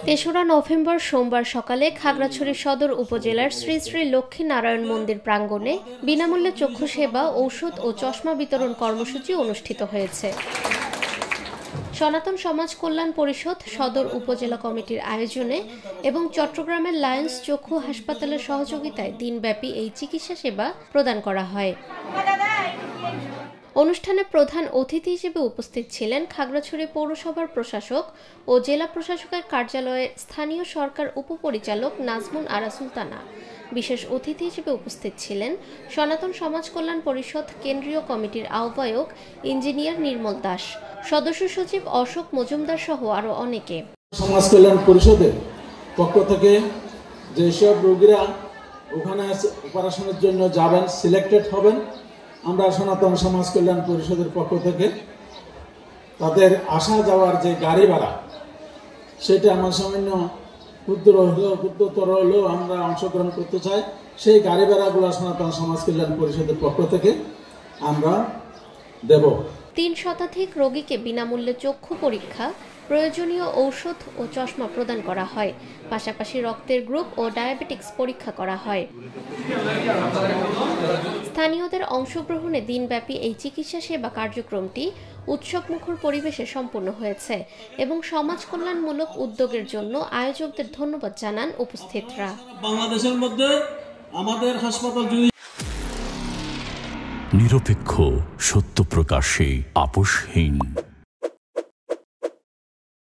তেসরা নভেম্বর সোমবার সকালে খাগড়াছড়ি সদর উপজেলার শ্রী শ্রী লক্ষ্মীনারায়ণ মন্দির প্রাঙ্গণে বিনামূল্যে চক্ষু সেবা, ঔষধ ও চশমা বিতরণ কর্মসূচি অনুষ্ঠিত হয়েছে। সনাতন সমাজ কল্যাণ পরিষদ সদর উপজেলা কমিটির আয়োজনে এবং চট্টগ্রামের লায়ন্স চক্ষু হাসপাতালের সহযোগিতায় দিনব্যাপী এই চিকিৎসা সেবা প্রদান করা হয়। অনুষ্ঠানে প্রধান অতিথি হিসেবে উপস্থিত ছিলেন খাগড়াছড়ি পৌরসভার প্রশাসক ও জেলা প্রশাসকের কার্যালয়ের স্থানীয় সরকার উপপরিচালক নাজমুন আরা সুলতানা। বিশেষ অতিথি হিসেবে উপস্থিত ছিলেন সনাতন সমাজ কল্যাণ পরিষদ কেন্দ্রীয় কমিটির আহ্বায়ক ইঞ্জিনিয়ার নির্মল দাস, সদস্য সচিব অশোক মজুমদার সহ আরো অনেকে। সমাজ কল্যাণ পরিষদের পক্ষ থেকে যেসব রোগীরা ওখানে অপারেশনের জন্য যাবেন, সিলেক্টেড হবেন, আমরা সনাতন সমাজ কল্যাণ পরিষদের পক্ষ থেকে তাদের আসা যাওয়ার যে গাড়ি ভাড়া, সেটা আমার সামান্য ক্ষুদ্রতর হলেও আমরা অংশগ্রহণ করতে চাই। সেই গাড়ি ভাড়াগুলো সনাতন সমাজ কল্যাণ পরিষদের পক্ষ থেকে আমরা দেব। ৩ শতাধিক রোগীকে বিনামূল্যে চক্ষু পরীক্ষা, প্রয়োজনীয় ঔষধ ও চশমা প্রদান করা হয়। পাশাপাশি রক্তের গ্রুপ ও ডায়াবেটিক্স পরীক্ষা করা হয়। স্থানীয়দের অংশগ্রহণে দিনব্যাপী এই চিকিৎসা সেবা কার্যক্রমটি উৎসবমুখর পরিবেশে সম্পন্ন হয়েছে এবং সমাজ কল্যাণমূলক উদ্যোগের জন্য আয়োজকদের ধন্যবাদ জানান উপস্থিতরা। বাংলাদেশের মধ্যে আমাদের হাসপাতাল নিরপেক্ষ, সত্য প্রকাশে আপোষহীন।